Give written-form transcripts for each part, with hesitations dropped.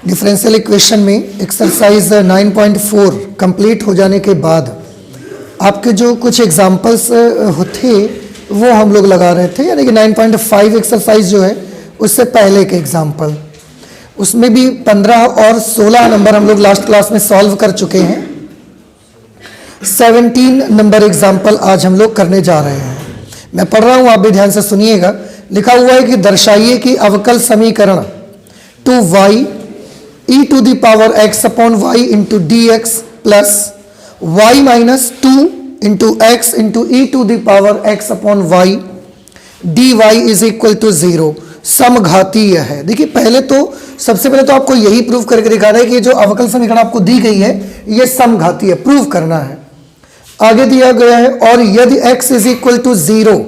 Differential equation में exercise 9.4 complete हो जाने के बाद आपके जो कुछ एग्जाम्पल्स थे वो हम लोग लगा रहे थे, यानी कि 9.5 एक्सरसाइज जो है उससे पहले के एग्जाम्पल, उसमें भी 15 और 16 नंबर हम लोग लास्ट क्लास में सॉल्व कर चुके हैं। 17 नंबर एग्जाम्पल आज हम लोग करने जा रहे हैं। मैं पढ़ रहा हूँ, आप भी ध्यान से सुनिएगा। लिखा हुआ है कि दर्शाइए कि अवकल समीकरण two Y E to the power x upon Y into D X plus Y minus 2 into X into E to the power x upon Y D Y is equal to 0 समघातीय है। देखिए सबसे पहले तो आपको यही प्रूव करके दिखाना है कि ये जो अवकल समीकरण आपको दी गई है ये समघातीय है, प्रूव करना है। आगे दिया गया है और यदि x इज इक्वल टू 0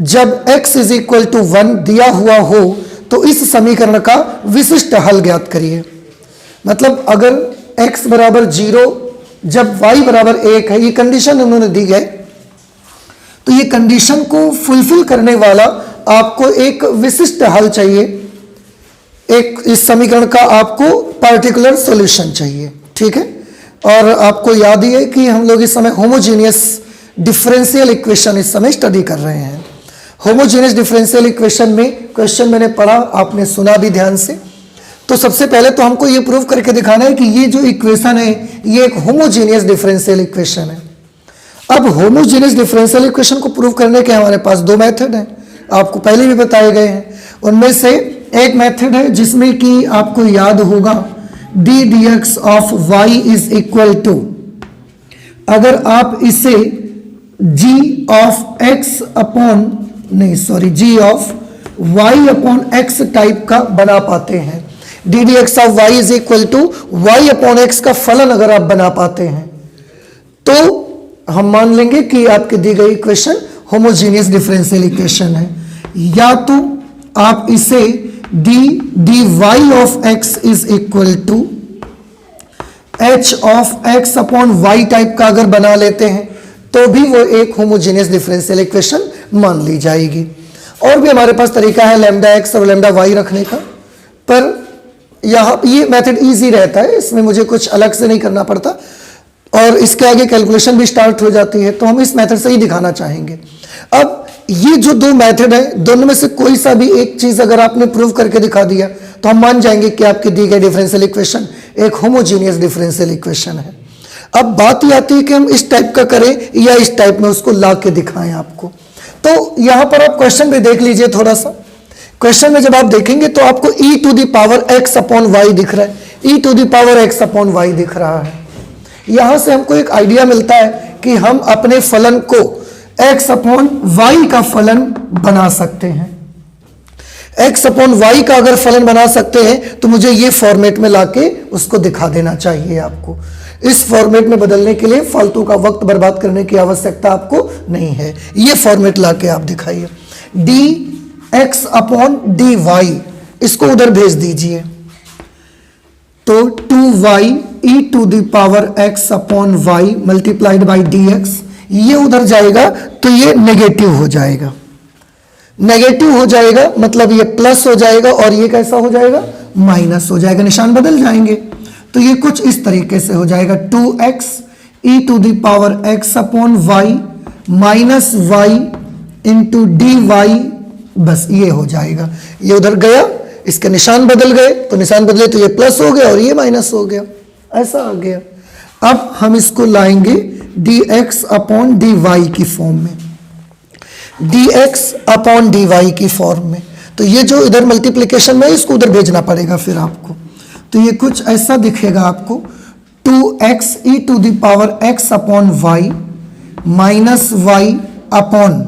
जब x इज इक्वल टू 1 दिया हुआ हो तो इस समीकरण का विशिष्ट हल ज्ञात करिए। मतलब अगर x बराबर 0 जब y बराबर 1 है, ये कंडीशन उन्होंने दी है, तो ये कंडीशन को फुलफिल करने वाला आपको एक विशिष्ट हल चाहिए, एक इस समीकरण का आपको पार्टिकुलर सॉल्यूशन चाहिए, ठीक है। और आपको याद ही है कि हम लोग इस समय होमोजेनियस डिफरेंशियल इक्वेशन इस समय स्टडी कर रहे हैं। होमोजेनियस डिफरेंशियल इक्वेशन में क्वेश्चन मैंने पढ़ा, आपने सुना भी ध्यान से। तो सबसे पहले तो हमको ये प्रूव करके दिखाना है कि ये जो इक्वेशन है ये एक होमोजेनियस डिफरेंशियल इक्वेशन है। अब होमोजेनियस डिफरेंशियल इक्वेशन को प्रूव करने के हमारे पास दो मेथड हैं, आपको पहले भी बताए गए हैं। उनमें से एक मेथड है जिसमें कि आपको याद होगा d d x of y is equal to, अगर आप इसे g of x upon g of y upon x type का बना पाते हैं, d d x of y is equal to y upon x का फलन अगर आप बना पाते हैं तो हम मान लेंगे कि आपकी दी गई इक्वेशन होमोजेनियस डिफरेंशियल इक्वेशन है। या तो आप इसे D Y of X is equal to H of x upon Y type का अगर बना लेते हैं तो भी वो एक होमोजेनियस डिफरेंशियल इक्वेशन मान ली जाएगी। और भी हमारे पास तरीका है लैम्डा एक्स और लैम्डा वाई रखने का, पर यहाँ ये मेथड इजी रहता है, इसमें मुझे कुछ अलग से नहीं करना पड़ता और इसके आगे कैलकुलेशन भी स्टार्ट हो जाती है, तो हम इस मेथड से ही दिखाना चाहेंगे। अब ये जो दो मेथड है दोनों में से कोई सा भी एक चीज अगर आपने प्रूव करके दिखा दिया तो हम मान जाएंगे कि आपकी दी गई डिफरेंशियल इक्वेशन एक होमोजेनियस डिफरेंशियल इक्वेशन है। अब बात ये आती है कि हम इस टाइप का करें या इस टाइप में उसको ला के दिखाएं आपको। तो यहां पर आप क्वेश्चन में देख लीजिए थोड़ा सा। क्वेश्चन में जब आप देखेंगे तो आपको e to the power x upon Y दिख रहा है, e to the power x upon Y दिख रहा है। यहां से हमको एक आइडिया मिलता है कि हम अपने फलन को x अपॉन वाई का फलन बना सकते हैं। x अपॉन वाई का अगर फलन बना सकते हैं तो मुझे ये फॉर्मेट में लाके उसको दिखा देना चाहिए आपको। इस फॉर्मेट में बदलने के लिए फालतू का वक्त बर्बाद करने की आवश्यकता आपको नहीं है, ये फॉर्मेट लाके आप दिखाइए। D x upon D Y, इसको उधर भेज दीजिए तो 2y e to the power x upon Y multiplied by D X, ये उधर जाएगा तो ये नेगेटिव हो जाएगा। नेगेटिव हो जाएगा मतलब ये प्लस हो जाएगा और ये कैसा हो जाएगा, माइनस हो जाएगा, निशान बदल जाएंगे। तो ये कुछ इस तरीके से हो जाएगा 2x e to the power x upon Y minus Y into D Y, बस ये हो जाएगा। ये उधर गया, इसके निशान बदल गए, तो निशान बदले तो ये प्लस हो गया और ये माइनस हो गया, ऐसा आ गया। अब हम इसको लाएंगे D x upon D Y की फॉर्म में, D x upon D Y की फॉर्म में। तो ये जो इधर मल्टीप्लिकेशन में इसको उधर भेजना पड़ेगा फिर आपको, तो ये कुछ ऐसा दिखेगा आपको 2x e to the power x upon Y minus Y upon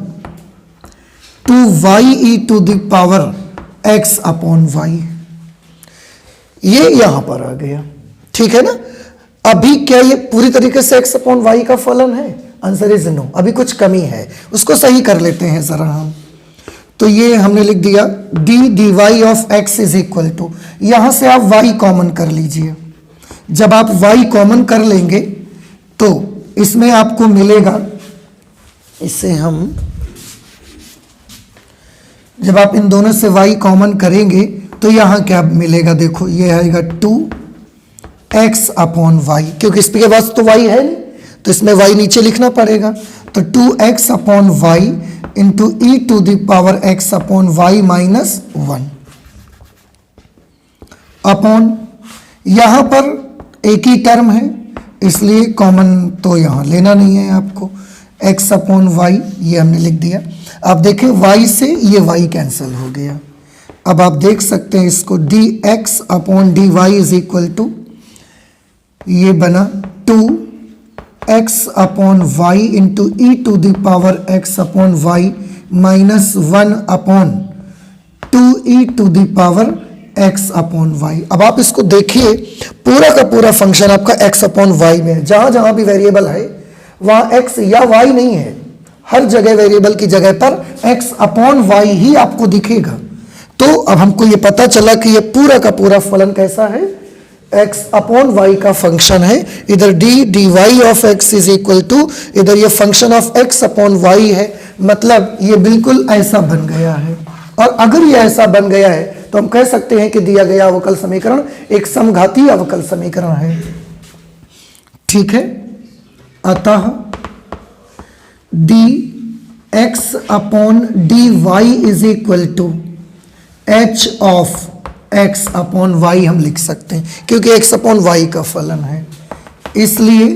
2y e to the power x upon Y, ये यहां पर आ गया, ठीक है ना। अभी क्या ये पूरी तरीके से x अपॉन वाई का फलन है? आंसर इज नो, अभी कुछ कमी है, उसको सही कर लेते हैं जरा हम। तो ये हमने लिख दिया D D Y of X is equal to, यहां से आप y कॉमन कर लीजिए। जब आप y कॉमन कर लेंगे तो इसमें आपको मिलेगा, इसे हम जब आप इन दोनों से y कॉमन करेंगे तो यहाँ क्या मिलेगा, देखो ये आएगा 2x अपॉन वाई, क्योंकि इसके पास तो y है नहीं तो इसमें y नीचे लिखना पड़ेगा। तो 2x upon Y into E to the power x upon Y minus 1 upon, यहाँ पर एक ही टर्म है इसलिए कॉमन तो यहाँ लेना नहीं है आपको, x अपॉन वाई ये हमने लिख दिया। आप देखें y से ये y कैंसिल हो गया। अब आप देख सकते हैं इसको dx upon dy is equal to, ये बना 2x upon Y into E to the power x upon Y minus 1 upon 2e to the power x upon y. अब आप इसको देखिए, पूरा का पूरा फंक्शन आपका x अपॉन वाई में है। जहां जहां भी वेरिएबल है वहां x या y नहीं है, हर जगह वेरिएबल की जगह पर x अपॉन वाई ही आपको दिखेगा। तो अब हमको ये पता चला कि ये पूरा का पूरा फलन कैसा है, x अपॉन वाई का फंक्शन है। इधर dy of x is equal to, इधर ये function of x upon y है, मतलब ये बिल्कुल ऐसा बन गया है। और अगर ये ऐसा बन गया है तो हम कह सकते हैं कि दिया गया अवकल समीकरण एक समघातीय अवकल समीकरण है। ठीक है, अतः dx upon dy is equal to h of x upon y हम लिख सकते हैं, क्योंकि x अपॉन वाई का फलन है, इसलिए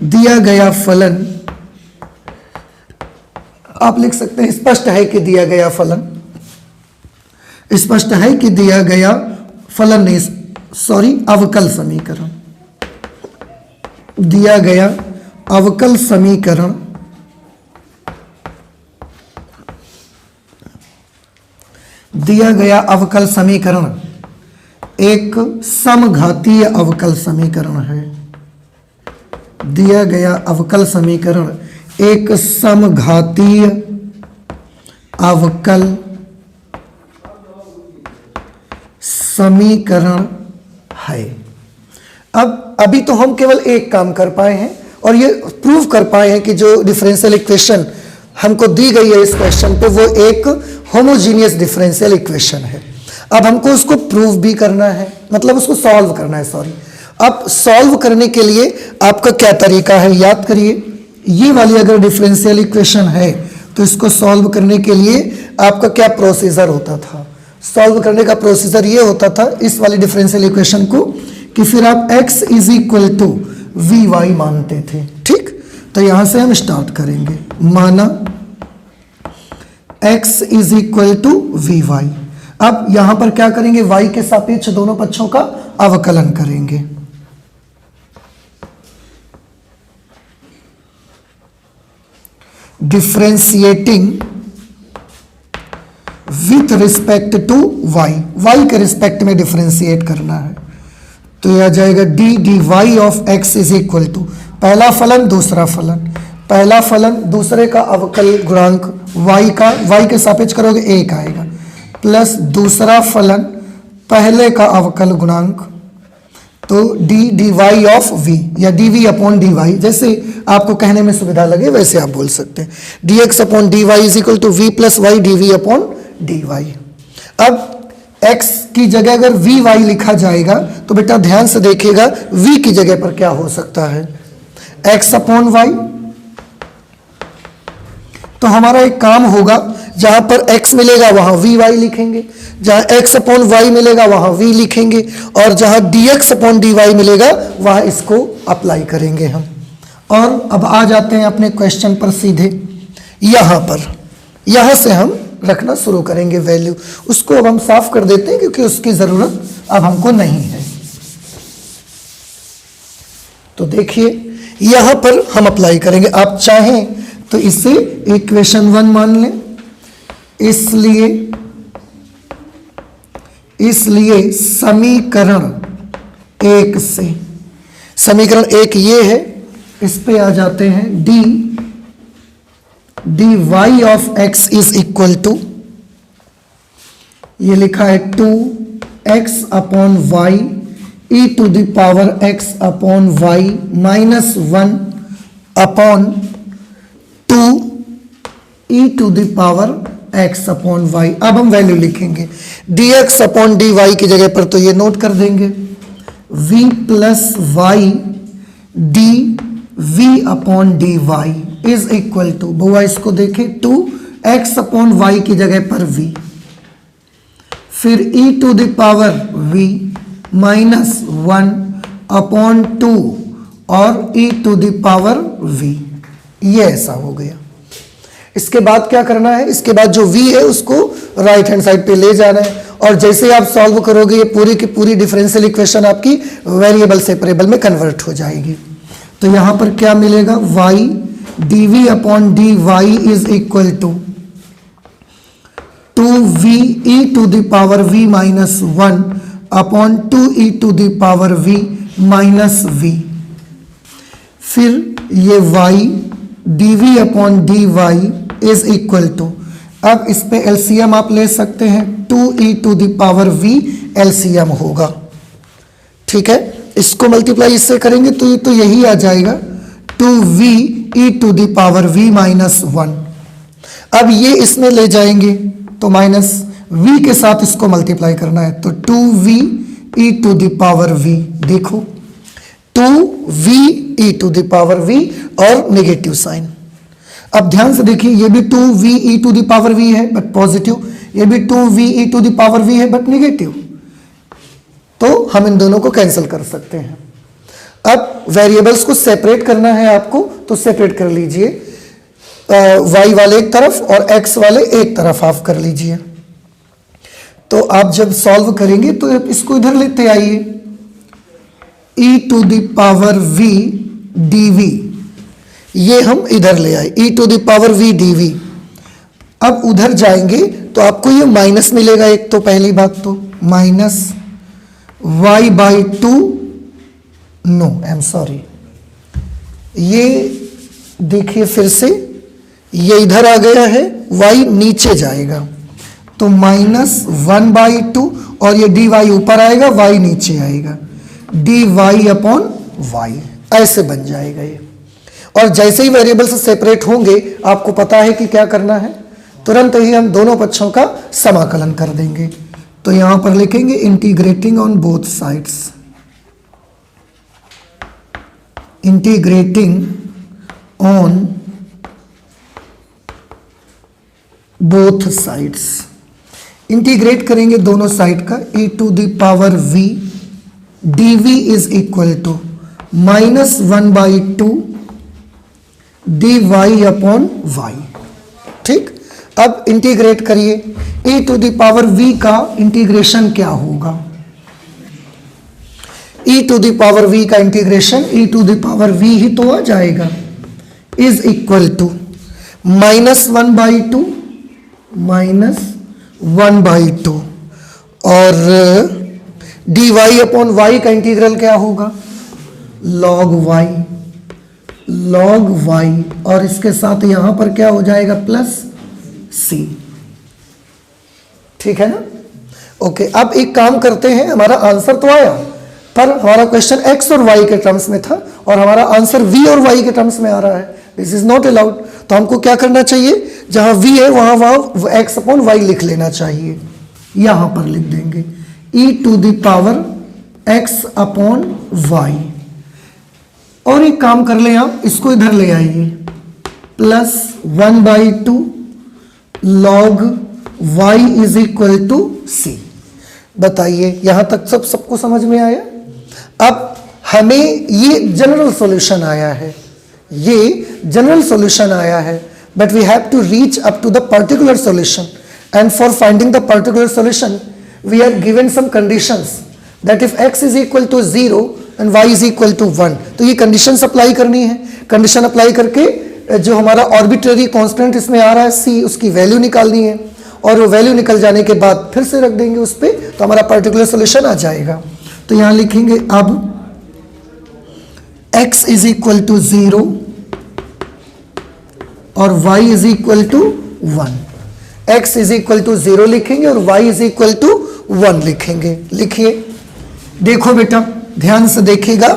दिया गया फलन आप लिख सकते हैं, स्पष्ट है कि दिया गया फलन, स्पष्ट है कि दिया गया फलन नहीं, सॉरी अवकल समीकरण, दिया गया अवकल समीकरण दिया गया अवकल समीकरण एक समघातीय अवकल समीकरण है। दिया गया अवकल समीकरण एक समघातीय अवकल समीकरण है। अब अभी तो हम केवल एक काम कर पाए हैं और ये प्रूव कर पाए हैं कि जो डिफरेंशियल इक्वेशन हमको दी गई है इस क्वेश्चन पे वो एक होमोजीनियस डिफरेंशियल इक्वेशन है। अब हमको उसको प्रूव भी करना है, मतलब उसको सॉल्व करना है, सॉरी। अब सॉल्व करने के लिए आपका क्या तरीका है, याद करिए, ये वाली अगर डिफरेंशियल इक्वेशन है तो इसको सॉल्व करने के लिए आपका क्या प्रोसीजर होता था। सॉल्व करने का प्रोसीजर ये होता था इस वाली डिफरेंशियल इक्वेशन को कि फिर आप x is equal to v y मानते थे। ठीक, तो यहां से हम स्टार्ट करेंगे, माना x is equal to v y. अब यहां पर क्या करेंगे, y के सापेक्ष दोनों पक्षों का अवकलन करेंगे। Differentiating with respect to y, y के रिस्पेक्ट में डिफरेंशिएट करना है। तो यह आ जाएगा dy of x is equal to, पहला फलन दूसरा फलन, पहला फलन दूसरे का अवकल गुणांक y का, y के सापेक्ष करोगे 1 आएगा, प्लस दूसरा फलन पहले का अवकल गुणांक, तो dy ऑफ v या dv अपॉन dy, जैसे आपको कहने में सुविधा लगे वैसे आप बोल सकते हैं। dx upon dy is equal to v plus y dv upon dy। अब x की जगह अगर vy लिखा जाएगा तो बेटा ध्यान से देखिएगा v की जगह पर क्या हो सकता है, x अपॉन वाई। तो हमारा एक काम होगा, जहां पर x मिलेगा वहां vy लिखेंगे, जहां x अपॉन वाई मिलेगा वहां v लिखेंगे, और जहां dx अपॉन dy मिलेगा वहां इसको अप्लाई करेंगे हम। और अब आ जाते हैं अपने क्वेश्चन पर सीधे, यहां पर, यहां से हम रखना शुरू करेंगे वैल्यू। उसको अब हम साफ कर देते हैं क्योंकि उसकी जरूरत अब हमको नहीं है। तो देखिए यहां पर हम अप्लाई करेंगे, आप चाहें तो इसे इक्वेशन 1 मान लें, इसलिए समीकरण 1 से, समीकरण 1 ये है, इस पे आ जाते हैं dy of x is equal to, ये लिखा है 2x upon y E to the power x upon Y minus 1 upon 2 e to the power x upon y. अब हम वैल्यू लिखेंगे d x upon D Y की जगह पर, तो ये नोट कर देंगे v plus y d v upon D Y is equal to, बुआ इसको देखें, 2x अपॉन वाई की जगह पर v, फिर e to the power v minus 1 upon 2 और e to the power v। ये ऐसा हो गया। इसके बाद क्या करना है, इसके बाद जो v है उसको राइट हैंड साइड पे ले जाना है, और जैसे ही आप सॉल्व करोगे ये पूरी की पूरी डिफरेंशियल इक्वेशन आपकी वेरिएबल सेपरेबल में कन्वर्ट हो जाएगी। तो यहां पर क्या मिलेगा, y dv upon dy is equal to 2v e to the power v minus 1 upon 2e to the power v minus v, फिर ये y dv upon dy is equal to, अब इस पे एलसीएम आप ले सकते हैं, 2e to the power v LCM होगा। ठीक है, इसको मल्टीप्लाई इससे करेंगे तो ये तो यही आ जाएगा 2v e to the power v minus 1। अब ये इसमें ले जाएंगे तो माइनस v के साथ इसको मल्टीप्लाई करना है, तो 2v e to the power v, देखो 2v e to the power v और नेगेटिव साइन। अब ध्यान से देखिए, ये भी 2v e to the power v है बट पॉजिटिव, ये भी 2v e to the power v है बट नेगेटिव, तो हम इन दोनों को कैंसिल कर सकते हैं। अब वेरिएबल्स को सेपरेट करना है आपको, तो सेपरेट कर लीजिए, y वाले एक तरफ और x वाले एक तरफ ऑफ कर लीजिए। तो आप जब सॉल्व करेंगे तो इसको इधर लेते आइए, e to the power v dv, ये हम इधर ले आए e to the power v dv। अब उधर जाएंगे तो आपको ये माइनस मिलेगा एक, तो पहली बात तो minus y by 2, no I am sorry, ये देखिए फिर से ये इधर आ गया है, y नीचे जाएगा तो माइनस 1 बाई 2 और ये dy ऊपर आएगा, y नीचे आएगा, dy अपॉन y ऐसे बन जाएगा ये। और जैसे ही वेरिएबल से सेपरेट होंगे आपको पता है कि क्या करना है, तुरंत ही हम दोनों पक्षों का समाकलन कर देंगे। तो यहां पर लिखेंगे integrating on both sides, integrating on both sides, integrate करेंगे दोनों साइड का, e to the power v dv is equal to minus 1 by 2 dy upon y। ठीक, अब इंटीग्रेट करिए, e to the power v का इंटीग्रेशन क्या होगा, e to the power v का integration e to the power v ही तो आ जाएगा, is equal to minus 1 by 2 minus 1 by 2 और dy अपॉन y का इंटीग्रल क्या होगा, log y, और इसके साथ यहां पर क्या हो जाएगा प्लस c। ठीक है ना, ओके। अब एक काम करते हैं, हमारा आंसर तो आया पर हमारा क्वेश्चन x और y के टर्म्स में था और हमारा आंसर v और y के टर्म्स में आ रहा है, दिस इज नॉट अलाउड। तो हमको क्या करना चाहिए, जहां v है वहां x अपॉन y लिख लेना चाहिए, यहां पर लिख देंगे e to the power x upon y। और एक काम कर ले, आप इसको इधर ले आइए, plus 1 by 2 log y is equal to c। बताइए यहां तक सबको समझ में आया। अब हमें ये जनरल सॉल्यूशन आया है, ये जनरल सॉल्यूशन आया है, but we have to reach up to the particular solution, and for finding the particular solution we are given some conditions that if x is equal to 0 and y is equal to 1, तो ये condition apply करनी है। Condition apply करके जो हमारा arbitrary constant इसमें आ रहा है c, उसकी वैल्यू निकालनी है, और वो वैल्यू निकल जाने के बाद फिर से रख देंगे उस पर, तो हमारा पर्टिकुलर सॉल्यूशन आ जाएगा। तो यहां लिखेंगे अब x इज इक्वल टू 0 और y is equal to 1। x is equal to 0 लिखेंगे और y इज इक्वल टू 1 लिखेंगे। लिखिए, देखो बेटा ध्यान से देखिएगा,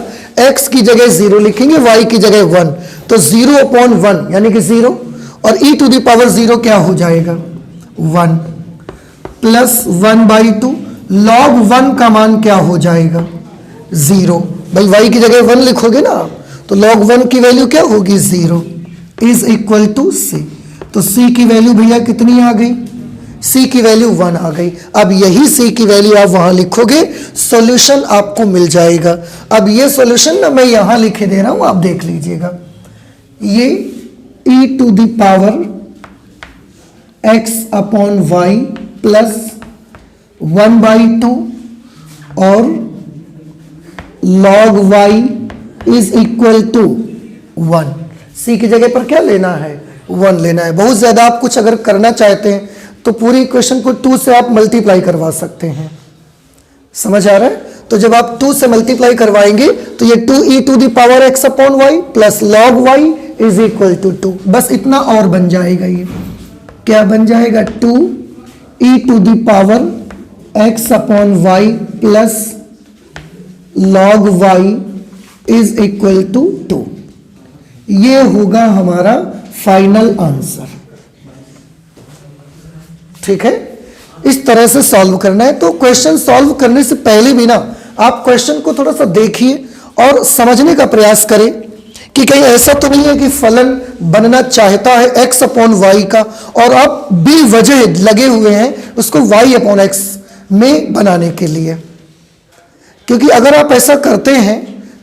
x की जगह 0 लिखेंगे, y की जगह 1, तो 0 अपॉन 1 यानी कि 0, और e टू द पावर 0 क्या हो जाएगा 1 प्लस 1/2 log 1 का मान क्या हो जाएगा 0। भाई y की जगह 1 लिखोगे ना तो log 1 की वैल्यू क्या होगी 0 इज इक्वल टू c। तो c की वैल्यू भैया कितनी आ गई, c की वैल्यू 1 आ गई। अब यही c की वैल्यू आप वहां लिखोगे, सॉल्यूशन आपको मिल जाएगा। अब ये सॉल्यूशन ना मैं यहां लिखे दे रहा हूं, आप देख लीजिएगा। ये e to the power x upon y plus 1/2 और log y is equal to 1। c की जगह पर क्या लेना है 1 लेना है। बहुत ज्यादा आप कुछ अगर करना चाहते हैं तो पूरी इक्वेशन को 2 से आप मल्टीप्लाई करवा सकते हैं, समझ आ रहा है। तो जब आप 2 से मल्टीप्लाई करवाएंगे तो ये 2e to the power x upon y plus log y is equal to 2। बस इतना और बन जाएगा, ये क्या बन जाएगा 2e to the power x upon y plus log y is equal to 2। ये होगा हमारा फाइनल आंसर। ठीक है, इस तरह से सॉल्व करना है। तो क्वेश्चन सॉल्व करने से पहले भी ना आप क्वेश्चन को थोड़ा सा देखिए और समझने का प्रयास करें कि कहीं ऐसा तो नहीं है कि फलन बनना चाहता है x अपॉन वाई का और आप बेवजह लगे हुए हैं उसको y अपॉन x में बनाने के लिए। क्योंकि अगर आप ऐसा करते हैं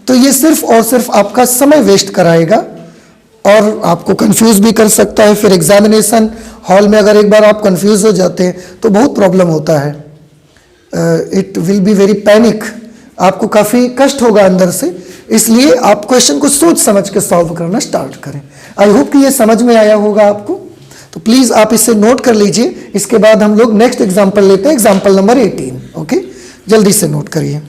तो ये सिर्फ और सिर्फ आपका समय वेस्ट कराएगा और आपको कंफ्यूज भी कर सकता है। फिर एग्जामिनेशन हॉल में अगर एक बार आप कंफ्यूज हो जाते हैं तो बहुत प्रॉब्लम होता है। It will be very panic, आपको काफ़ी कष्ट होगा अंदर से। इसलिए आप क्वेश्चन को सोच समझ के सॉल्व करना स्टार्ट करें। आई होप कि ये समझ में आया होगा आपको। तो प्लीज़ आप इसे नोट कर लीजिए। इसके बाद हम लोग नेक्स्ट एग्जाम्पल लेते हैं, एग्जाम्पल नंबर 18। ओके, जल्दी से नोट करिए।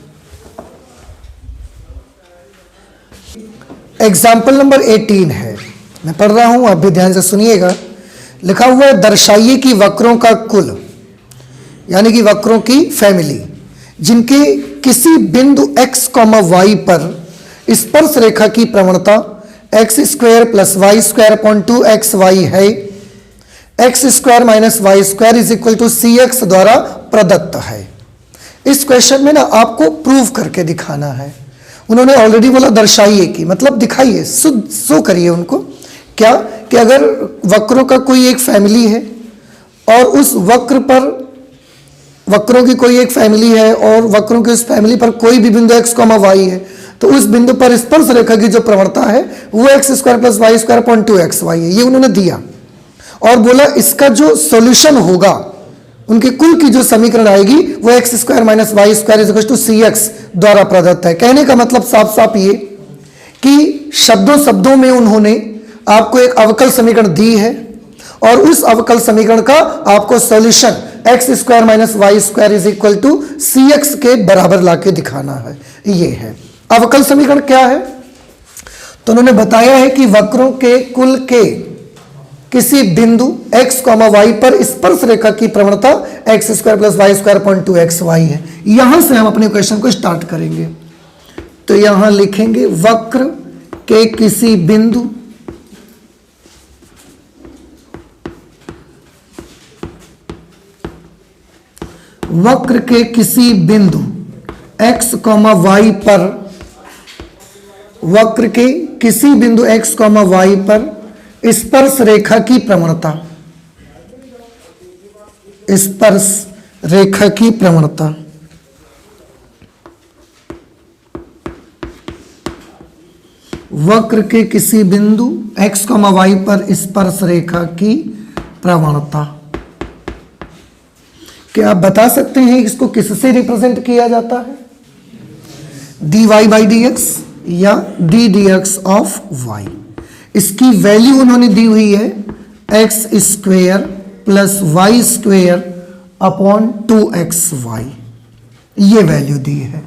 एग्जाम्पल नंबर 18 है, मैं पढ़ रहा हूं, आप भी ध्यान से सुनिएगा। लिखा हुआ है दर्शाइए कि वक्रों का कुल यानी कि वक्रों की फैमिली जिनके किसी बिंदु x, y पर स्पर्श रेखा की प्रवणता x² plus y² upon 2xy है, x² minus y² is equal to cx द्वारा प्रदत्त है। इस क्वेश्चन में ना आपको प्रूव करके दिखाना है। उन्होंने ऑलरेडी बोला दर्शाइए की, मतलब दिखाइए, शो करिए उनको। क्या कि अगर वक्रों का कोई एक फैमिली है और उस वक्र पर वक्रों की कोई एक फैमिली है और वक्रों की उस फैमिली पर कोई भी बिंदु x, y है तो उस बिंदु पर स्पर्श रेखा की जो प्रवणता है वो x² plus y² upon 2xy है। ये उन्होंने दिया और बोला इसका जो सॉल्यूशन होगा, उनके कुल की जो समीकरण आएगी वो x² minus y² is equal to cx द्वारा प्रदत्त है। कहने का मतलब साफ साफ ये कि शब्दों शब्दों में उन्होंने आपको एक अवकल समीकरण दी है और उस अवकल समीकरण का आपको solution x² minus y² is equal to cx के बराबर लाके दिखाना है। ये है अवकल समीकरण। क्या है तो उन्होंने बताया है कि वक्रों के कुल के किसी बिंदु x, y पर स्पर्श रेखा की प्रवणता x² plus y² upon 2xy है। यहां से हम अपने क्वेश्चन को स्टार्ट करेंगे। तो यहां लिखेंगे वक्र के किसी बिंदु वक्र के किसी बिंदु x, y पर वक्र के किसी बिंदु x, y पर स्पर्श रेखा की प्रवणता स्पर्श रेखा की प्रवणता वक्र के किसी बिंदु x, y पर स्पर्श रेखा की प्रवणता। क्या आप बता सकते हैं इसको किससे रिप्रेजेंट किया जाता है? dy बाई dx या d dx ऑफ y। इसकी वैल्यू उन्होंने दी हुई है x² plus y² upon 2xy, ये वैल्यू दी है।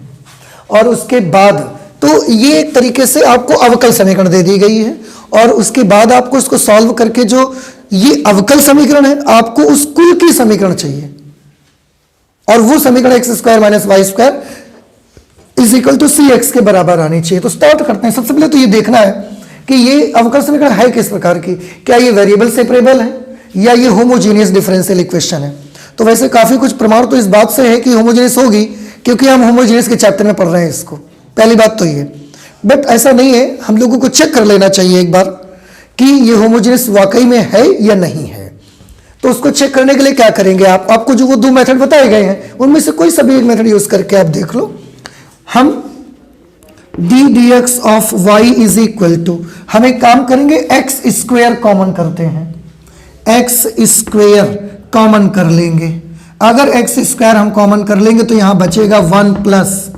और उसके बाद तो ये एक तरीके से आपको अवकल समीकरण दे दी गई है और उसके बाद आपको इसको सॉल्व करके जो ये अवकल समीकरण है आपको उस कुल की समीकरण चाहिए और वो समीकरण x² minus y² is equal to cx के बराबर आनी चाहिए। तो स्टार्ट करते हैं। सबसे पहले तो ये देखना है कि ये अवकल समीकरण है किस प्रकार की। क्या ये वेरिएबल सेपरेबल है या ये होमोजीनियस डिफरेंशियल इक्वेशन है। तो वैसे काफ़ी कुछ प्रमाण तो इस बात से है कि होमोजीनियस होगी, क्योंकि हम होमोजीनियस के चैप्टर में पढ़ रहे हैं इसको, पहली बात तो ये। बट ऐसा नहीं है, हम लोगों को चेक कर लेना चाहिए एक बार कि ये होमोजीनियस वाकई में है या नहीं है। तो उसको चेक करने के लिए क्या करेंगे आप, आपको जो वो 2 मेथड बताए गए हैं उनमें से कोई सा भी एक मेथड यूज करके आप देख लो। हम d d x of y is equal to, हम एक काम करेंगे, एक्स स्क्वेयर कॉमन करते हैं, एक्स स्क्वेयर कॉमन कर लेंगे। अगर एक्स स्क्वायर हम कॉमन कर लेंगे तो यहां बचेगा 1 plus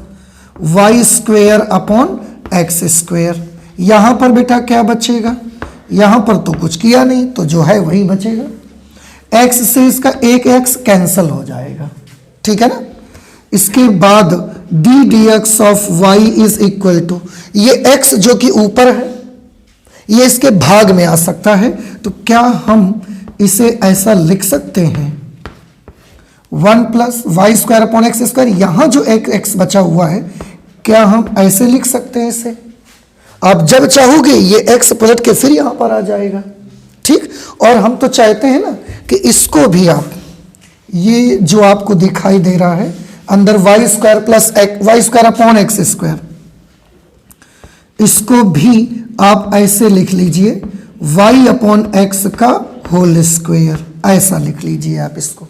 y square upon x square. यहां पर बेटा क्या बचेगा, यहां पर तो कुछ किया नहीं, तो जो है वही बचेगा। एक्स से इसका एक एक्स कैंसल हो जाएगा, ठीक है ना। इसके बाद d d x of y is equal to, ये एक्स जो कि ऊपर है ये इसके भाग में आ सकता है, तो क्या हम इसे ऐसा लिख सकते हैं 1 plus y square upon x square. यहां जो एक एक्स बचा हुआ है, क्या हम ऐसे लिख सकते हैं इसे, आप जब चाहोगे ये एक्स पलट के फिर यहां पर आ जाएगा, ठीक। और हम तो चाहते हैं ना कि इसको भी आप, ये जो आपको दिखाई दे रहा है अंदर y square plus y square upon x square, इसको भी आप ऐसे लिख लीजिए वाई अपॉन एक्स का होल स्क्वायर, ऐसा लिख लीजिए आप इसको।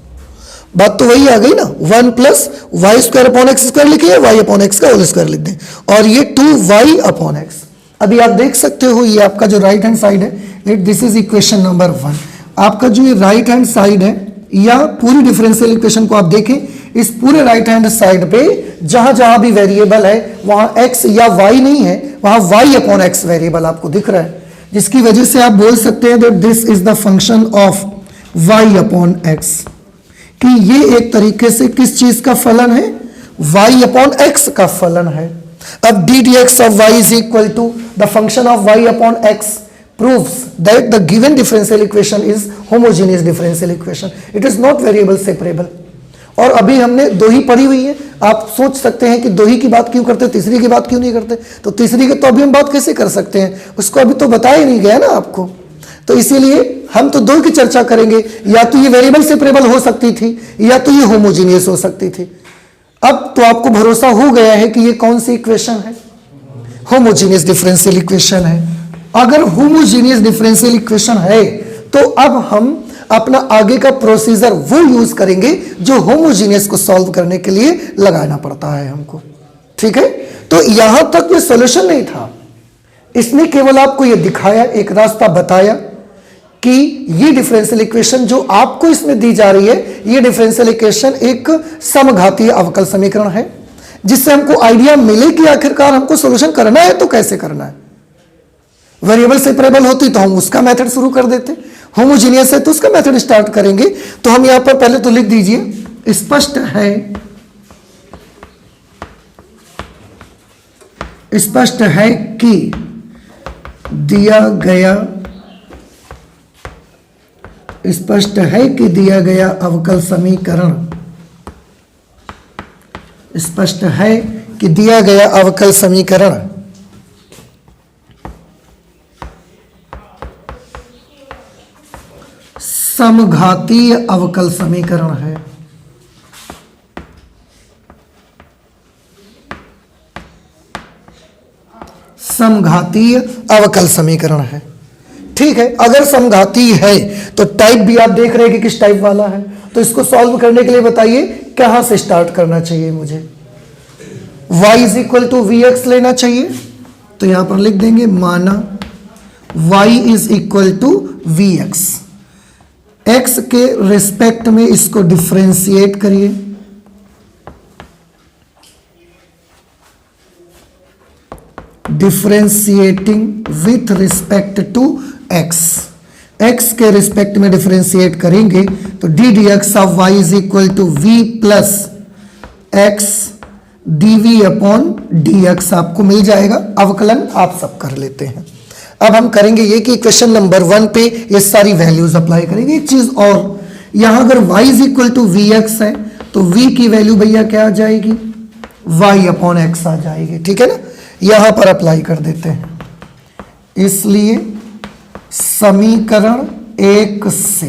बात तो वही आ गई ना, 1 plus y square upon x square लिखिए, वाई अपॉन एक्स का होल स्क्वायर लिख दें, और ये 2 वाई अपॉन एक्स। अभी आप देख सकते हो ये आपका जो राइट हैंड साइड है, दिस इज इक्वेशन नंबर 1। आपका जो ये राइट हैंड साइड है, या पूरी डिफरेंशियल इक्वेशन को आप देखें, इस पूरे राइट हैंड साइड पे जहां जहां भी वेरिएबल है वहां x या y नहीं है, वहां y अपॉन x वेरिएबल आपको दिख रहा है, जिसकी वजह से आप बोल सकते हैं that this is the function of y upon x, कि ये एक तरीके से किस चीज का फलन है, y अपॉन x का फलन है। अब d d x of y is equal to the function of y upon x proves that the given differential equation is homogeneous differential equation, it is not variable separable। और अभी हमने दो ही पढ़ी हुई है, आप सोच सकते हैं कि दो ही की बात क्यों करते, तीसरी की बात क्यों नहीं करते, तो तीसरी की तो अभी हम बात कैसे कर सकते हैं, उसको अभी तो बताया ही नहीं गया ना आपको, तो इसीलिए हम तो दो की चर्चा करेंगे, या तो ये वेरिएबल सेपरेबल हो सकती थी या तो ये होमोजीनियस हो सकती थी। अब तो आपको भरोसा हो गया है कि ये कौन सी इक्वेशन है, होमोजीनियस डिफरेंशियल इक्वेशन है। अगर होमोजीनियस डिफरेंशियल इक्वेशन है तो अब हम अपना आगे का प्रोसीजर वो यूज करेंगे जो होमोजीनियस को सॉल्व करने के लिए लगाना पड़ता है हमको, ठीक है। तो यहां तक ये सॉल्यूशन नहीं था, इसने केवल आपको ये दिखाया, एक रास्ता बताया कि ये डिफरेंशियल इक्वेशन जो आपको इसमें दी जा रही है, ये डिफरेंशियल इक्वेशन एक समघातीय अवकल समीकरण है, जिससे हमको आइडिया मिले कि आखिरकार हमको सॉल्यूशन करना है तो कैसे करना है। वेरिएबल सेपरेबल होती तो हम उसका मेथड शुरू कर देते, होमोजीनियस है तो उसका मेथड स्टार्ट करेंगे। तो हम यहां पर पहले तो लिख दीजिए, स्पष्ट है कि दिया गया अवकल समीकरण, स्पष्ट है कि दिया गया अवकल समीकरण समघातीय अवकल समीकरण है। समघातीय अवकल समीकरण है, ठीक है। अगर समघातीय है तो टाइप भी आप देख रहे हैं कि किस टाइप वाला है, तो इसको सॉल्व करने के लिए बताइए कहां से स्टार्ट करना चाहिए मुझे। y is equal to v x लेना चाहिए, तो यहां पर लिख देंगे माना y is equal to v x, x के रिस्पेक्ट में इसको डिफरेंशिएट करिए, differentiating with respect to x के रिस्पेक्ट में डिफरेंशिएट करेंगे तो d d x of y is equal to v plus x d v upon d x आपको मिल जाएगा। अवकलन आप सब कर लेते हैं। अब हम करेंगे ये कि क्वेश्चन नंबर 1 पे ये सारी वैल्यूज अप्लाई करेंगे। एक चीज और, यहां अगर y is equal to v x है तो v की वैल्यू भैया क्या आ जाएगी, y अपॉन एक्स आ जाएगी, ठीक है ना। यहां पर अप्लाई कर देते हैं, इसलिए समीकरण 1 से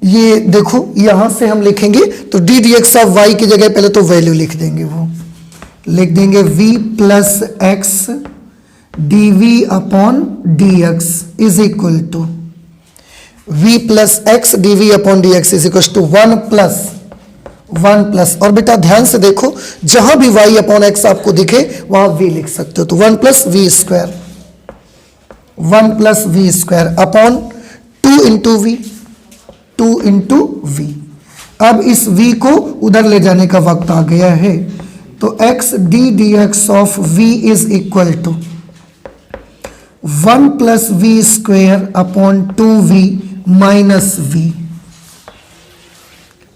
ये देखो यहां से हम लिखेंगे तो d d x of y की जगह पहले तो वैल्यू लिख देंगे, वो लिख देंगे v plus x d v upon d x is equal to v plus x d v upon d x is equal to 1 plus और बेटा ध्यान से देखो जहां भी y अपॉन एक्स आपको दिखे वहां v लिख सकते हो, तो 1 plus v square upon 2 into v. अब इस v को उधर ले जाने का वक्त आ गया है, तो x d d x of v is equal to 1 plus v square upon 2v minus v।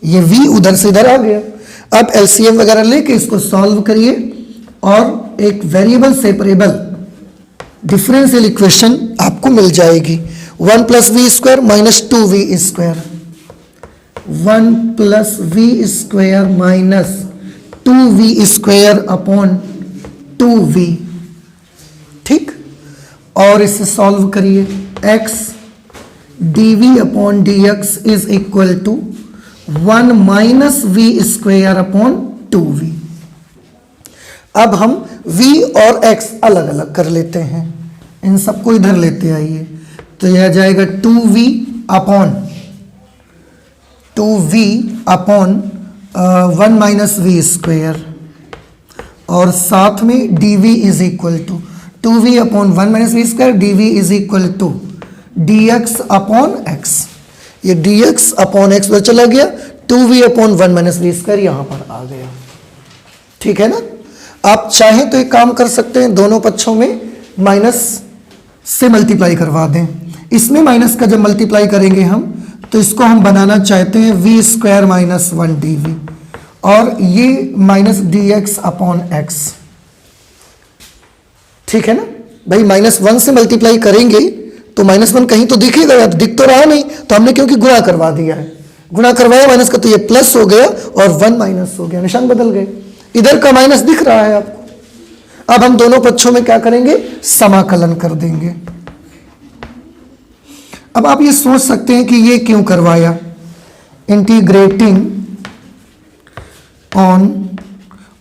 ये v उधर से इधर आ गया। अब एलसीएम वगैरह लेके इसको सॉल्व करिए और एक वेरिएबल सेपरेबल डिफरेंशियल इक्वेशन आपको मिल जाएगी। 1 plus v square minus 2v square, 1 plus v square minus 2v square upon 2v। ठीक, और इसे सॉल्व करिए। x dv upon dx is equal to 1 minus v square upon 2v। अब हम v और x अलग अलग कर लेते हैं, इन सबको इधर लेते आइए, तो यह जाएगा 2v upon 1 minus v square और साथ में dv is equal to 2v upon 1 minus v square dv is equal to dx upon x। ये dx अपॉन x पर चला गया, 2v upon 1 minus v square यहां पर आ गया। ठीक है ना, आप चाहें तो एक काम कर सकते हैं, दोनों पक्षों में माइनस से मल्टीप्लाई करवा दें। इसमें माइनस का जब मल्टीप्लाई करेंगे हम तो इसको हम बनाना चाहते हैं वी स्क्वायर माइनस 1 dv और ये माइनस dx अपॉन x। ठीक है ना भाई, -1 से मल्टीप्लाई करेंगे तो -1 कहीं तो दिखेगा यार, दिख तो रहा नहीं, तो हमने क्योंकि गुणा करवा दिया है, गुणा करवाया माइनस का तो ये प्लस हो गया और 1 माइनस हो गया, निशान बदल गए, इधर का माइनस दिख रहा है आपको। अब हम दोनों पक्षों में क्या करेंगे, समाकलन कर देंगे। अब आप ये सोच सकते हैं कि ये क्यों करवाया, इंटीग्रेटिंग ऑन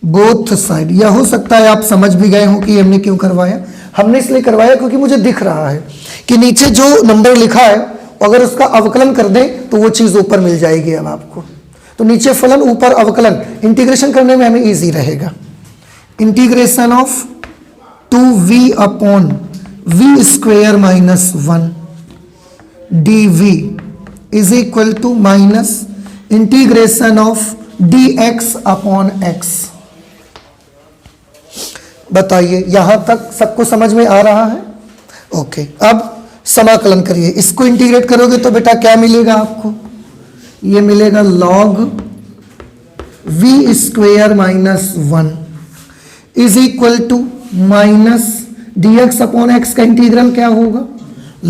बोथ साइड, या हो सकता है आप समझ भी गए हो कि हमने क्यों करवाया। हमने इसलिए करवाया क्योंकि मुझे दिख रहा है कि नीचे जो नंबर लिखा है अगर उसका अवकलन कर दें तो वो चीज ऊपर मिल जाएगी। अब आपको तो नीचे फलन ऊपर अवकलन, इंटीग्रेशन करने में हमें इजी रहेगा। Integration of 2v upon v square minus 1 dv is equal to minus integration of dx upon x। बताइए यहां तक सबको समझ में आ रहा है? ओके, अब समाकलन करिए, इसको इंटीग्रेट करोगे तो बेटा क्या मिलेगा आपको, ये मिलेगा log v square minus 1 is equal to minus dx upon x का इंटीग्रल क्या होगा,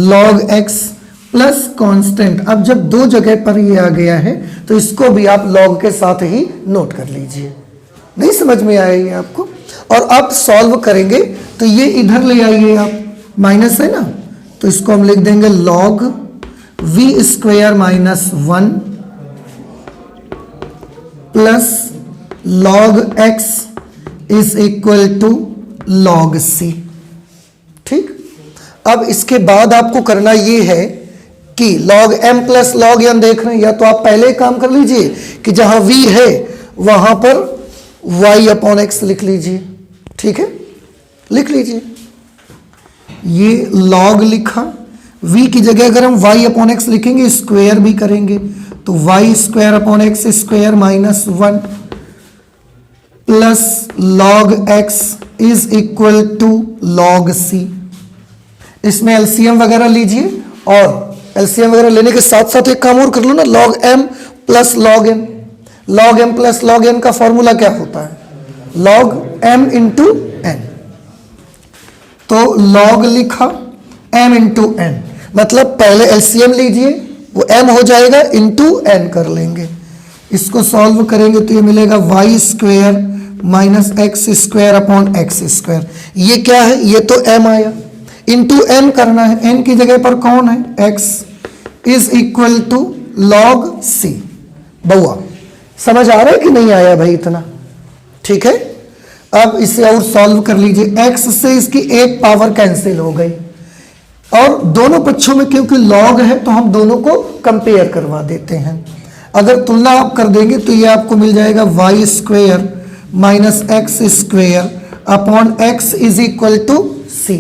log x प्लस कांस्टेंट। अब जब दो जगह पर ये आ गया है तो इसको भी आप log के साथ ही नोट कर लीजिए। नहीं समझ में आया ये आपको? और अब सॉल्व करेंगे तो ये इधर ले आइए, आप माइनस है ना, तो इसको हम लिख देंगे log v square minus 1 plus log x is equal to log c। ठीक, अब इसके बाद आपको करना ये है कि log m plus log n देख रहे हैं, या तो आप पहले काम कर लीजिए कि जहां v है वहां पर y अपॉन x लिख लीजिए। ठीक है, लिख लीजिए, ये log लिखा, v की जगह अगर हम y अपॉन x लिखेंगे स्क्वायर भी करेंगे तो y square upon x square minus 1 plus log x is equal to log c। इसमें एलसीएम वगैरह लीजिए और एलसीएम वगैरह लेने के साथ साथ एक काम और कर लो ना, log m plus log n। log m plus log n का फॉर्मूला क्या होता है, log m इंटू n। तो log लिखा m इंटू n, मतलब पहले एलसीएम लीजिए, वो m हो जाएगा इंटू n कर लेंगे, इसको सॉल्व करेंगे तो ये मिलेगा y square minus x square upon x square. ये क्या है, ये तो m आया, इंटू n करना है, n की जगह पर कौन है x, is equal to log C. बउआ समझ आ रहा है कि नहीं आया भाई इतना? ठीक है, अब इसे और सॉल्व कर लीजिए। x से इसकी एक पावर कैंसिल हो गई और दोनों पक्षों में क्योंकि लॉग है तो हम दोनों को कंपेयर करवा देते हैं। अगर तुलना आप कर देंगे तो ये आपको मिल जाएगा y square minus x square upon x is equal to C.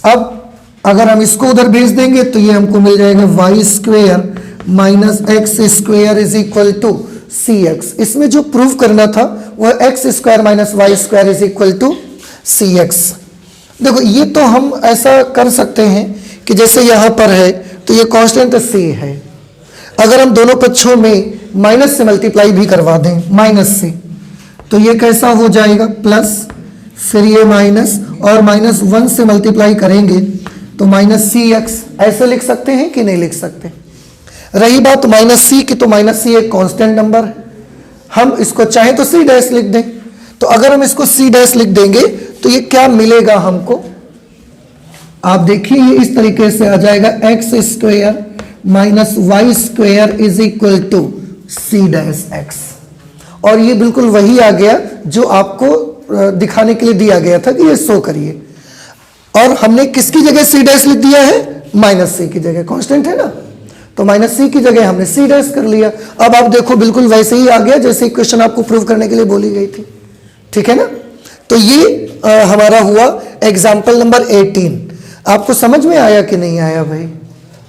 अब अगर हम इसको उधर भेज देंगे तो ये हमको मिल जाएगा y square minus x square is equal to c x. इसमें जो प्रूव करना था वह x square minus y square is equal to c x. देखो ये तो हम ऐसा कर सकते हैं कि जैसे यहां पर है तो ये कांस्टेंट सी है, अगर हम दोनों पक्षों में माइनस से मल्टीप्लाई भी करवा दें माइनस से तो ये कैसा हो जाएगा प्लस, फिर ये माइनस और माइनस 1 से मल्टीप्लाई करेंगे तो माइनस सी एक्स। ऐसे लिख सकते हैं कि नहीं लिख सकते? रही बात माइनस सी की तो माइनस सी एक कांस्टेंट नंबर है, हम इसको चाहे तो सी डैश लिख दें। तो अगर हम इसको सी डैश लिख देंगे तो ये क्या मिलेगा हमको? आप देखिए ये इस तरीके से आ जाएगा x square minus y square is equal to c dash x. और ये बिल्कुल वही आ गया जो आपको दिखाने के लिए दिया गया था कि ये शो करिए। और हमने किसकी जगह सी डैश लिख दिया है? माइनस सी की जगह, कांस्टेंट है ना, तो माइनस सी की जगह हमने सी डैश कर लिया। अब आप देखो बिल्कुल वैसे ही आ गया जैसे इक्वेशन आपको प्रूव करने के लिए बोली गई थी। ठीक है ना? तो ये हमारा हुआ एग्जाम्पल नंबर 18। आपको समझ में आया कि नहीं आया भाई?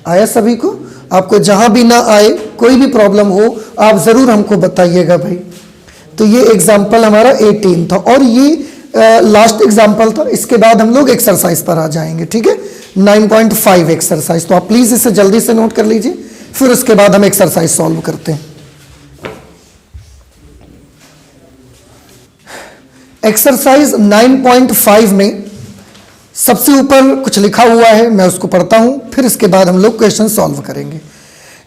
आया सभी को? आपको जहां भी ना आए, कोई भी प्रॉब्लम हो, आप जरूर हमको बताइएगा भाई। तो ये एग्जाम्पल हमारा 18 था और ये लास्ट एग्जाम्पल था। इसके बाद हम लोग एक्सरसाइज पर आ जाएंगे। ठीक है, 9.5 एक्सरसाइज। तो आप प्लीज इसे जल्दी से नोट कर लीजिए, फिर उसके बाद हम एक्सरसाइज सॉल्व करते हैं। एक्सरसाइज 9.5 में सबसे ऊपर कुछ लिखा हुआ है, मैं उसको पढ़ता हूं, फिर इसके बाद हम लोग क्वेश्चन सॉल्व करेंगे।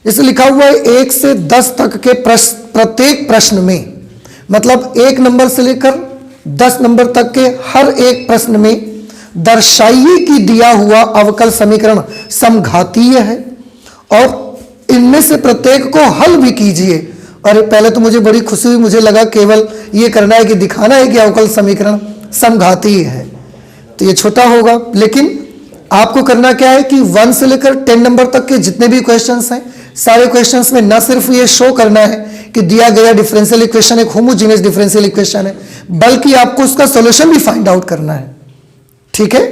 जैसे लिखा हुआ है 1 से 10 तक के प्रत्येक प्रश्न में, मतलब 1 नंबर से लेकर 10 नंबर तक के हर एक प्रश्न में दर्शाइए कि दिया हुआ अवकल समीकरण समघातीय है और इनमें से प्रत्येक को हल भी कीजिए। अरे पहले तो मुझे बड़ी खुशी हुई, मुझे लगा केवल ये करना है कि दिखाना है कि अवकल समीकरण समघातीय है, तो ये छोटा होगा। लेकिन आपको करना क्या है कि 1 से लेकर 10 नंबर तक के जितने भी क्वेश्चंस हैं, सारे क्वेश्चंस में न सिर्फ ये शो करना है कि दिया गया डिफरेंशियल इक्वेशन एक होमोजेनियस डिफरेंशियल इक्वेशन है, बल्कि आपको उसका सॉल्यूशन भी फाइंड आउट करना है। ठीक है,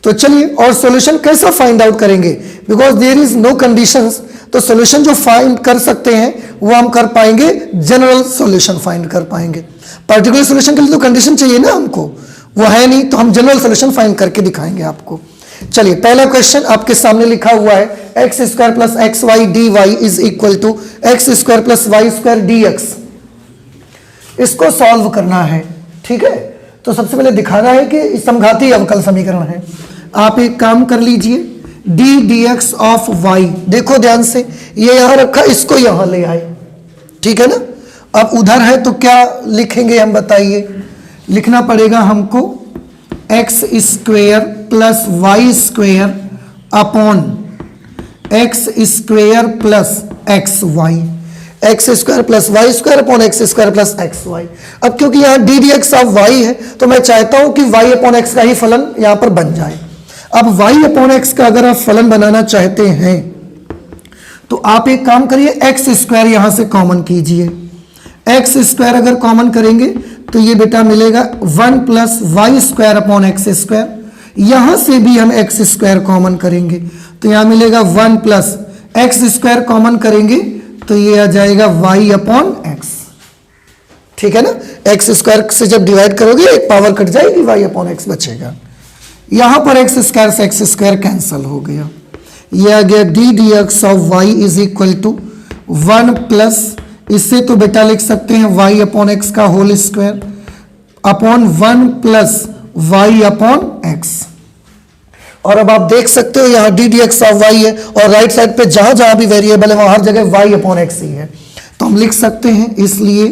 तो चलिए, और सॉल्यूशन कैसा फाइंड आउट करेंगे? Because there is no conditions, तो सॉल्यूशन जो फाइंड कर सकते हैं वो हम कर पाएंगे, जनरल सॉल्यूशन फाइंड कर पाएंगे। पर्टिकुलर सॉल्यूशन के लिए तो कंडीशन चाहिए ना हमको, वो है नहीं, तो हम जनरल सॉल्यूशन फाइंड करके दिखाएंगे आपको। चलिए, पहला क्वेश्चन आपके सामने लिखा हुआ है x square plus x y D Y is equal to x square plus y square d x. इसको सॉल्व करना है। ठीक है, तो सबसे पहले दिखाना है कि समघातीय अवकल समीकरण है। आप एक काम कर लीजिए, d d x of y, देखो ध्यान से, ये यहां रखा, इसको यहां ले आए। ठीक है ना? अब उधर है तो क्या लिखेंगे हम बताइए? लिखना पड़ेगा हमको x square plus y square upon x square plus x y, x square plus y square upon x square plus x y. अब क्योंकि यहाँ d d x of y है तो मैं चाहता हूं कि वाई अपॉन एक्स का ही फलन यहां पर बन जाए। अब वाई अपॉन एक्स का अगर आप फलन बनाना चाहते हैं तो आप एक काम करिए, एक्स स्क्वायर यहां से कॉमन कीजिए। एक्स स्क्वायर अगर कॉमन करेंगे तो ये बेटा मिलेगा 1 plus y square upon x square. यहां से भी हम एक्स स्क्वायर कॉमन करेंगे तो यहां मिलेगा 1 प्लस एक्स स्क्वायर कॉमन करेंगे तो ये आ जाएगा y अपॉन एक्स। ठीक है ना? एक्स स्क्वायर से जब डिवाइड करोगे एक पावर कट जाएगी, y अपॉन एक्स बचेगा। यहां पर एक्स स्क्वायर से एक्स स्क्वायर कैंसल हो गया, ये आ गया d d x of y is equal to 1 plus, इससे तो बेटा लिख सकते हैं y अपॉन एक्स का whole square upon 1 plus y upon x. और अब आप देख सकते हो यहाँ d d x of y है और राइट साइड पे जहां जहां भी वेरिएबल है वहां हर जगह y अपॉन एक्स ही है, तो हम लिख सकते हैं इसलिए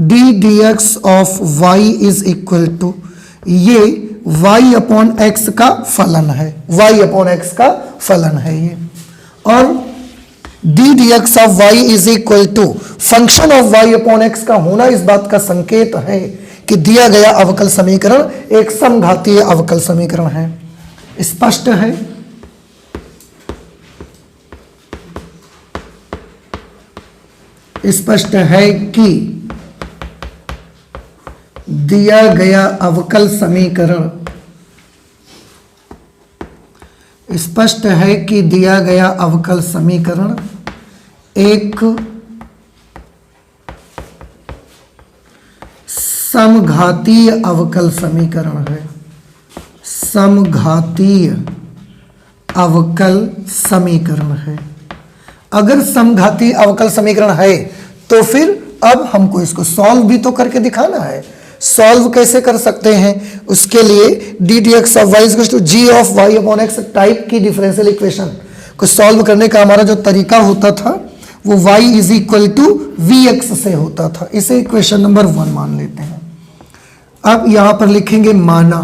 d d x of y is equal to, ये y अपॉन एक्स का फलन है, y अपॉन एक्स का फलन है ये। और d d x of y is equal to function of y upon x का होना इस बात का संकेत है कि दिया गया अवकल समीकरण एक समघातीय अवकल समीकरण है। स्पष्ट है? स्पष्ट है कि दिया गया अवकल समीकरण, स्पष्ट है कि दिया गया अवकल समीकरण एक समघातीय अवकल समीकरण है। समघातीय अवकल समीकरण है। अगर समघातीय अवकल समीकरण है तो फिर अब हमको इसको सॉल्व भी तो करके दिखाना है। सॉल्व कैसे कर सकते हैं? उसके लिए d d x of y equal to g of y upon x type की डिफरेंशियल इक्वेशन को सॉल्व करने का हमारा जो तरीका होता था वो y is equal to v x से होता था। इसे इक्वेशन नंबर 1 मान लेते हैं। अब यहां पर लिखेंगे माना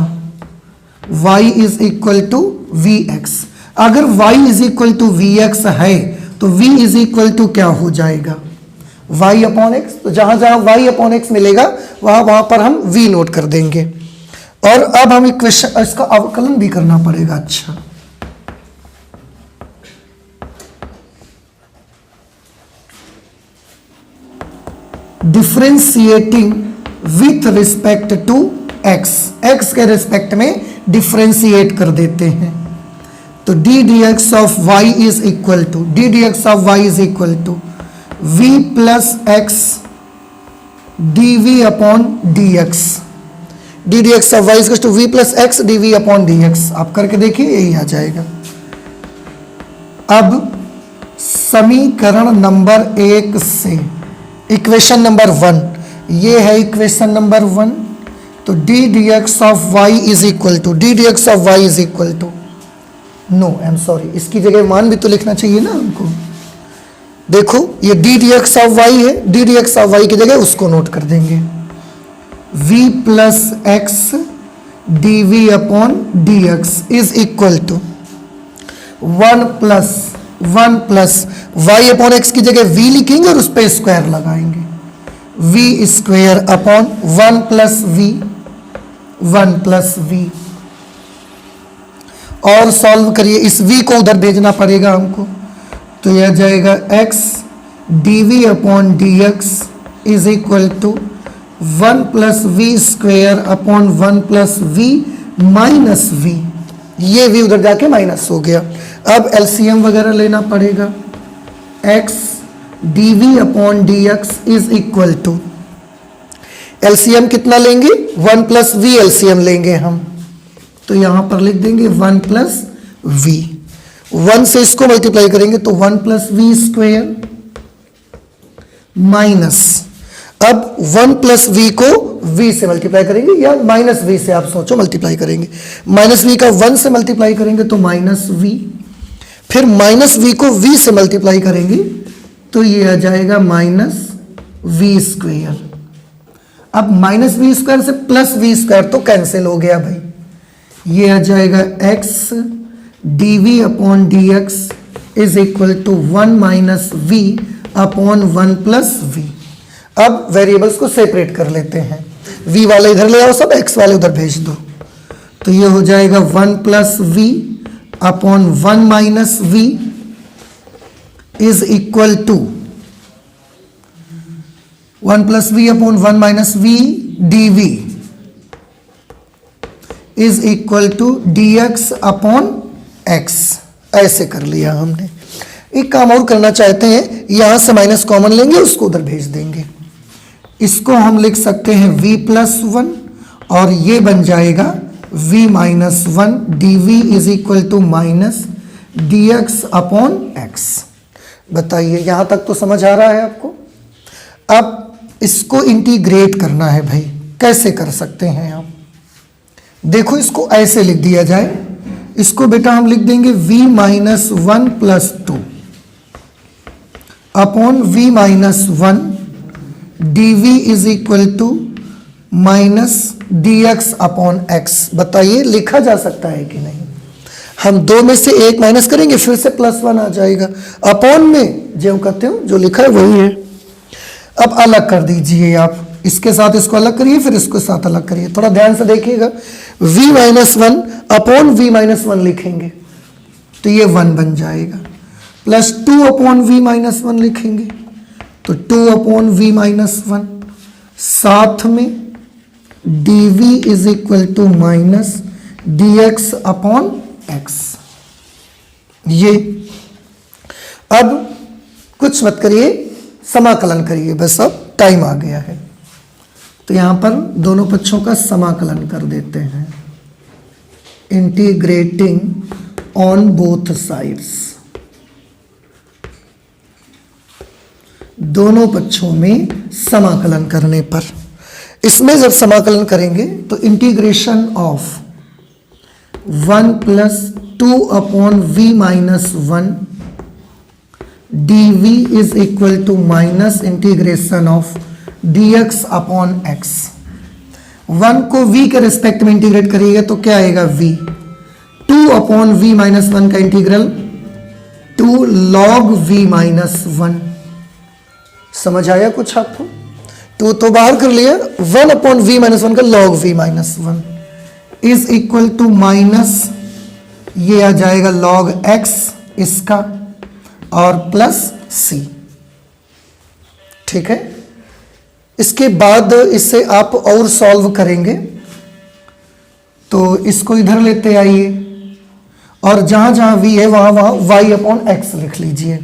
y is equal to v x. अगर y is equal to v x है तो v इज इक्वल टू क्या हो जाएगा? y upon x. तो जहां जहां y अपॉन एक्स मिलेगा वहां पर हम v नोट कर देंगे। और अब हम इक्वेशन इसका अवकलन भी करना पड़ेगा। अच्छा, differentiating with respect to x, x के रिस्पेक्ट में डिफरेंशिएट कर देते हैं। तो d d x of y is equal to v plus x d v upon d x. D d x of y is to v plus x d v upon d x. आप करके देखिए, यही आ जाएगा। अब समीकरण number 1 से equation number 1, ये है इक्वेशन नंबर 1। तो d d x of y is equal to no, I am sorry, इसकी जगह मान भी तो लिखना चाहिए ना हमको। देखो ये d d x of y है, d d x of y की जगह उसको नोट कर देंगे। v plus x d v upon d x is equal to 1 plus y upon x की जगह v लिखेंगे और उस पर स्क्वायर लगाएंगे। v square upon 1 plus v। और सॉल्व करिए, इस v को उधर भेजना पड़ेगा हमको। तो यह जाएगा x d v upon d x is equal to 1 plus v square upon 1 plus v minus v. ये v उधर जाके माइनस हो गया। अब एलसीएम वगैरह लेना पड़ेगा। x d v upon d x is equal to, LCM कितना लेंगे? 1 प्लस वी एलसीएम लेंगे हम। तो यहां पर लिख देंगे 1 प्लस वी। 1 से इसको मल्टीप्लाई करेंगे तो 1 प्लस वी स्क्वेयर माइनस, अब 1 प्लस वी को v से मल्टीप्लाई करेंगे या माइनस v से, आप सोचो मल्टीप्लाई करेंगे। माइनस v का 1 से मल्टीप्लाई करेंगे तो माइनस v, फिर माइनस v को v से मल्टीप्लाई करेंगे तो ये आ जाएगा माइनस v स्क्वेयर। अब माइनस वी स्क्वायर से प्लस वी स्क्वायर तो कैंसिल हो गया भाई। ये आ जाएगा x d v upon d x is equal to 1 minus v upon 1 plus v. अब वेरिएबल्स को सेपरेट कर लेते हैं। v वाले इधर ले आओ, सब x वाले उधर भेज दो। तो ये हो जाएगा 1 plus v upon 1 minus v is equal to 1 plus v upon 1 minus v d v is equal to d x upon x. ऐसे कर लिया हमने। एक काम और करना चाहते हैं, यहां से माइनस कॉमन लेंगे, उसको उधर भेज देंगे। इसको हम लिख सकते हैं v प्लस 1 और ये बन जाएगा v minus 1 d v is equal to minus d x upon x. बताइए यहां तक तो समझ आ रहा है आपको? अब इसको इंटीग्रेट करना है भाई। कैसे कर सकते हैं आप? देखो इसको ऐसे लिख दिया जाए। इसको बेटा हम लिख देंगे v minus 1 plus 2 upon v minus 1 d v is equal to minus d x upon x. बताइए लिखा जा सकता है कि नहीं? हम 2 में से 1 माइनस करेंगे, फिर से +1 आ जाएगा। अपॉन में जो कहते हो जो लिखा है वही है। अब अलग कर दीजिए आप, इसके साथ इसको अलग करिए, फिर इसको साथ अलग करिए। थोड़ा ध्यान से देखिएगा, v-1 अपॉन v-1 लिखेंगे तो ये 1 बन जाएगा, प्लस 2 अपॉन v-1 लिखेंगे तो 2 अपॉन v-1, साथ में dv is equal to minus dx upon x। ये अब कुछ मत करिए, समाकलन करिए बस, अब टाइम आ गया है। तो यहां पर दोनों पक्षों का समाकलन कर देते हैं, इंटीग्रेटिंग ऑन बोथ साइड्स। दोनों पक्षों में समाकलन करने पर, इसमें जब समाकलन करेंगे तो integration of 1 plus 2 upon v-1 dv is equal to minus integration of dx upon x। 1 को v के रिस्पेक्ट में इंटीग्रेट करिएगा तो क्या आएगा v। 2 अपॉन v-1 का इंटीग्रल 2 log v-1। समझ आया कुछ आपको? 2 तो बाहर कर लिया, 1 अपॉन v-1 का log v-1 is equal to minus, ये आ जाएगा log x इसका और प्लस c। ठीक है, इसके बाद इससे आप और सॉल्व करेंगे तो इसको इधर लेते आइए और जहां जहां v है वहां वहां y अपॉन x लिख लीजिए।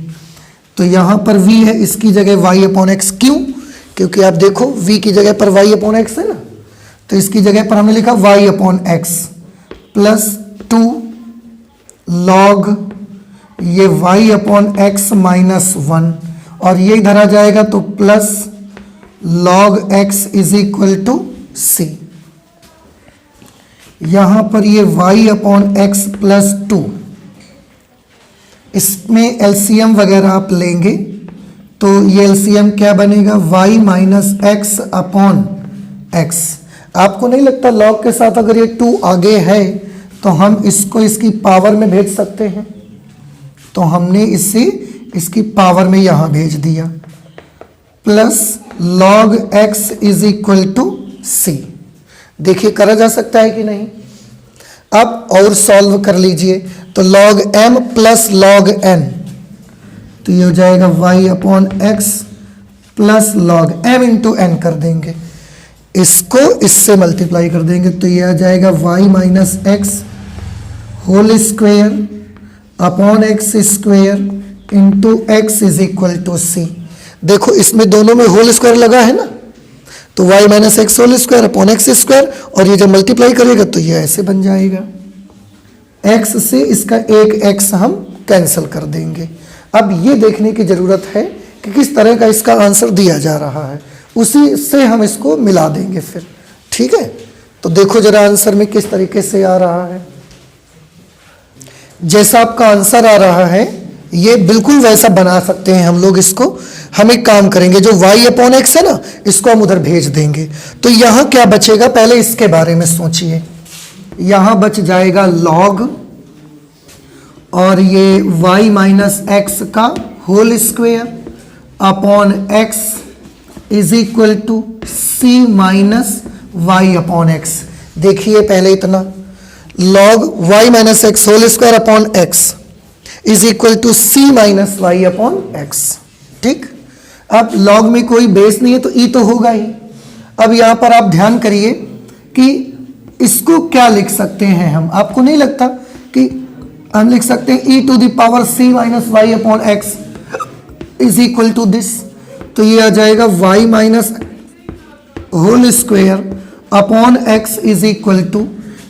तो यहां पर v है, इसकी जगह y अपॉन x। क्यों? क्योंकि आप देखो v की जगह पर y अपॉन x है ना, तो इसकी जगह पर हमने लिखा y upon x plus 2 log ये y अपॉन x माइनस 1 और ये इधर आ जाएगा तो plus log x is equal to c। यहां पर ये y अपॉन x प्लस 2, इसमें एलसीएम वगैरह आप लेंगे तो ये एलसीएम क्या बनेगा, y minus x upon x। आपको नहीं लगता log के साथ अगर ये 2 आगे है तो हम इसको इसकी पावर में भेज सकते हैं? तो हमने इसे इसकी पावर में यहां भेज दिया, plus log x is equal to c। देखिए करा जा सकता है कि नहीं? अब और सॉल्व कर लीजिए तो log m plus log n, तो ये हो जाएगा y upon x plus log m into n कर देंगे, इसको इससे मल्टीप्लाई कर देंगे तो ये आ जाएगा y minus x whole square upon x square into x is equal to c। देखो इसमें दोनों में होल स्क्वायर लगा है ना, तो y minus x whole square upon x square, और ये जब मल्टीप्लाई करेगा तो ये ऐसे बन जाएगा। x से इसका एक x हम कैंसिल कर देंगे। अब ये देखने की जरूरत है कि किस तरह का इसका आंसर दिया जा रहा है, उसी से हम इसको मिला देंगे फिर। ठीक है, तो देखो जरा आंसर में किस तरीके से आ रहा है। जैसा आपका आंसर आ रहा है ये बिल्कुल वैसा बना सकते हैं हम लोग इसको। हम एक काम करेंगे, जो y अपॉन एक्स है ना, इसको हम उधर भेज देंगे तो यहां क्या बचेगा, पहले इसके बारे में सोचिए। यहां बच जाएगा log और ये y माइनस एक्स का whole square upon x is equal to c minus Y upon x. देखिए पहले इतना, log y minus x whole square upon x is equal to c minus Y upon x. ठीक, अब log में कोई base नहीं है तो e तो होगा ही। अब यहां पर आप ध्यान करिए कि इसको क्या लिख सकते हैं हम, आपको नहीं लगता कि हम लिख सकते हैं e to the power c minus Y upon x is equal to this. तो ये आ जाएगा y minus whole square upon x is equal to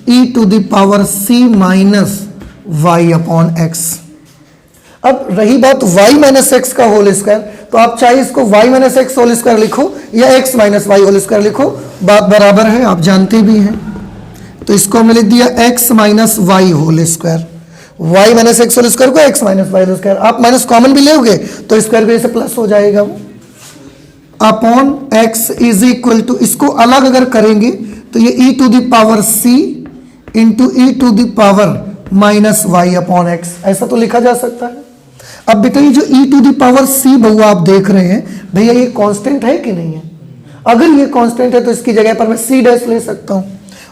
e to the power c minus Y upon x. अब रही बात y minus x का whole square, तो आप चाहे इसको y minus x whole square लिखो या x minus y whole square लिखो, बात बराबर है, आप जानते भी हैं। तो इसको हमने लिख दिया x minus y whole square, y minus x whole square को x minus y whole square, आप माइनस कॉमन भी लोगे तो स्क्वायर के जैसे प्लस हो जाएगा वो, upon x is equal to, इसको अलग अगर करेंगे तो ये e to the power c into e to the power minus Y upon x, ऐसा तो लिखा जा सकता है। अब बेटा ये जो e to the power c बहुआ आप देख रहे हैं, भैया ये कांस्टेंट है कि नहीं है? अगर ये कांस्टेंट है तो इसकी जगह पर मैं c डैश ले सकता हूं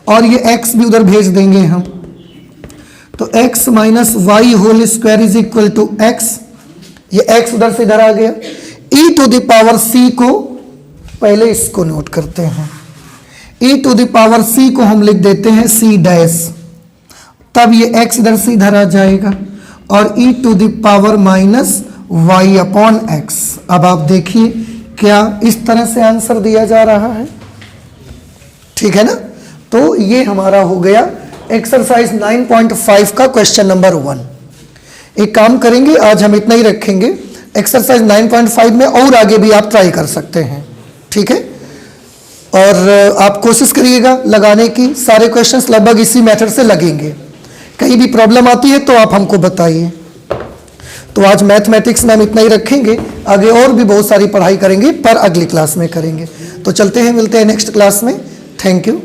और ये x भी उधर भेज देंगे हम, तो x minus y whole square is equal to x, ये x उधर से इधर आ गया। e to the power c को पहले इसको नोट करते हैं, e to the power c को हम लिख देते हैं c डैश, तब ये x इधर से इधर आ जाएगा और e to the power minus Y upon x. अब आप देखिए क्या इस तरह से आंसर दिया जा रहा है, ठीक है ना। तो ये हमारा हो गया एक्सरसाइज 9.5 का क्वेश्चन नंबर 1। एक काम करेंगे, आज हम इतना ही रखेंगे। एक्सरसाइज 9.5 में और आगे भी आप ट्राई कर सकते हैं, ठीक है। और आप कोशिश करिएगा लगाने की, सारे क्वेश्चंस लगभग इसी मेथड से लगेंगे। कहीं भी प्रॉब्लम आती है तो आप हमको बताइए। तो आज मैथमेटिक्स में हम इतना ही रखेंगे, आगे और भी बहुत सारी पढ़ाई करेंगे पर अगली क्लास में करेंगे। तो चलते हैं, मिलते हैं नेक्स्ट क्लास में। Thank you.